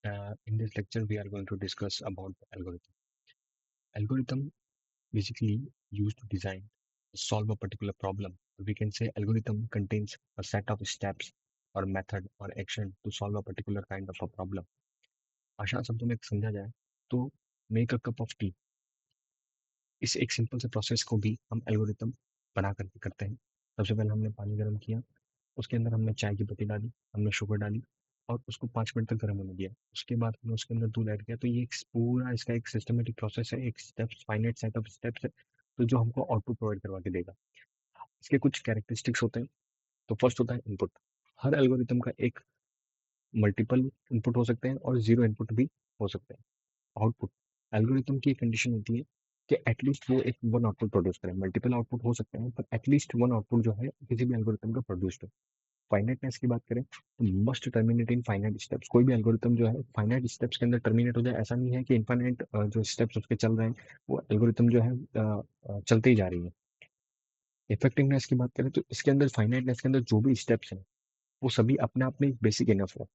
In this lecture, we are going to discuss about the algorithm. Algorithm basically used to design, solve a particular problem. We can say algorithm contains a set of steps or method or action to solve a particular kind of a problem. आसान शब्दों में समझा जाए तो make a cup of T, इस एक simple से process को भी हम एल्गोरिथम बना करके करते हैं। सबसे पहले हमने पानी गर्म किया, उसके अंदर हमने चाय की पत्ती डाली, हमने शुगर डाली और उसको 5 मिनट तक गर्म होने दिया। उसके बाद हमने उसके अंदर दूध ऐड किया। तो ये एक पूरा इसका एक सिस्टमेटिक प्रोसेस है, एक steps finite set of steps है, तो जो हमको आउटपुट प्रोवाइड करवा के देगा। इसके कुछ कैरेक्टरिस्टिक्स होते हैं। तो फर्स्ट होता है इनपुट। हर एल्गोरिथम का एक मल्टीपल इनपुट हो सकते हैं और जीरो इनपुट भी हो सकते हैं। आउटपुट, एल्गोरिथम की कंडीशन होती है कि एटलीस्ट वो एक वन आउटपुट प्रोड्यूस करें। मल्टीपल आउटपुट हो सकते हैं पर एटलीस्ट वन आउटपुट जो है किसी भी एल्गोरिथम का प्रोड्यूस्ड हो। फाइनाइटनेस की बात करें तो मस्ट टर्मिनेट इन फाइनाइट स्टेप्स। कोई भी एल्गोरिथम जो है फाइनाइट स्टेप्स के अंदर टर्मिनेट हो जाए। ऐसा नहीं है कि इनफाइनाइट जो स्टेप्स उसके चल रहे हैं वो एल्गोरिथम जो है चलते ही जा रही है। इफेक्टिवनेस की बात करें तो इसके अंदर फाइनाइटनेस के अंदर जो भी स्टेप्स हैं वो सभी अपने आप में बेसिक इनफ है।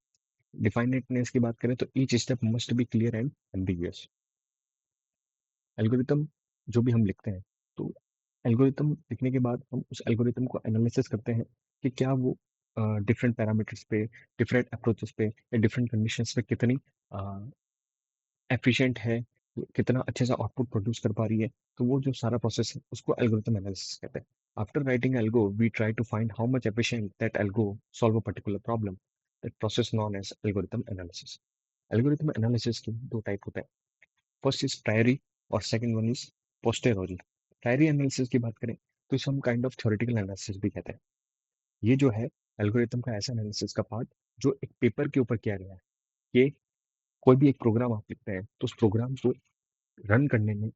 डिफाइनेटनेस की बात करें तो each step must be clear and ambiguous. Algorithm जो भी हम लिखते हैं तो एल्गोरिथम लिखने के बाद हम उस एल्गोरिथम को एनालिसिस करते हैं कि क्या वो डिफरेंट पैरामीटर्स पे, डिफरेंट अप्रोचेस पे या डिफरेंट कंडीशंस पे कितनी एफिशिएंट है, कितना अच्छे से आउटपुट प्रोड्यूस कर पा रही है। तो वो जो सारा प्रोसेस है उसको एल्गोरिथम एनालिसिस कहते हैं। After writing algo we try to find how much efficient that algo solve a particular problem. That process known as algorithm analysis. Algorithm analysis के दो टाइप होते हैं। फर्स्ट इज प्रायरी और second one is posteriori. Priori analysis की बात करें तो इसे हम काइंड ऑफ थ्योरेटिकल एनालिसिस भी कहते हैं। ये जो है एल्गोरिथम का ऐसा एनालिसिस का पार्ट जो एक पेपर के ऊपर किया गया है। कि कोई भी एक प्रोग्राम आप लिखते हैं तो उस प्रोग्राम को रन करने में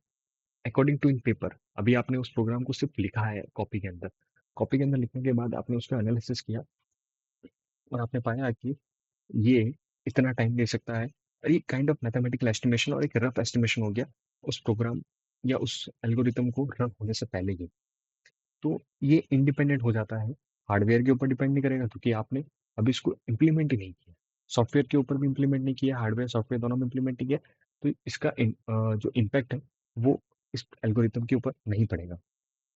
अकॉर्डिंग टू इन पेपर, अभी आपने उस प्रोग्राम को सिर्फ लिखा है कॉपी के अंदर। कॉपी के अंदर लिखने के बाद आपने उसका एनालिसिस किया और आपने पाया कि ये इतना टाइम ले सकता है। और ये काइंड ऑफ मैथमेटिकल एस्टिमेशन और एक रफ एस्टिमेशन हो गया उस प्रोग्राम या उस एल्गोरिथम को रन होने से पहले ही। तो ये इंडिपेंडेंट हो जाता है, हार्डवेयर के ऊपर डिपेंड नहीं करेगा क्योंकि आपने अभी इसको इम्प्लीमेंट ही नहीं किया। सॉफ्टवेयर के ऊपर भी इम्प्लीमेंट नहीं किया, हार्डवेयर सॉफ्टवेयर दोनों में इम्प्लीमेंट नहीं किया। तो इसका जो इम्पैक्ट है वो इस एल्गोरिथम के ऊपर नहीं पड़ेगा।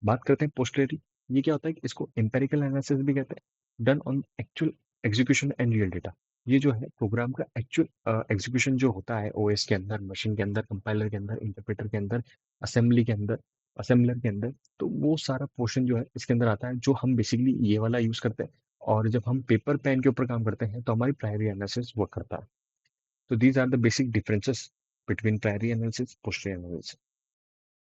बात करते हैं पोस्टरिटी। ये क्या होता है कि इसको एम्पेरिकल एनालिसिस भी कहते हैं, done on actual execution and real data. ये जो है प्रोग्राम का एक्चुअल एग्जीक्यूशन जो होता है ओएस के अंदर, मशीन के अंदर, कंपाइलर के अंदर, इंटरप्रेटर के अंदर, असेंबली के अंदर, असेंबलर के अंदर। तो वो सारा पोर्शन जो है इसके अंदर आता है जो हम बेसिकली ये वाला यूज करते हैं। और जब हम पेपर पेन के ऊपर काम करते हैं तो हमारी प्रायरी एनालिसिस वर्क करता है। तो these are the basic differences between priori analysis posteriori analysis.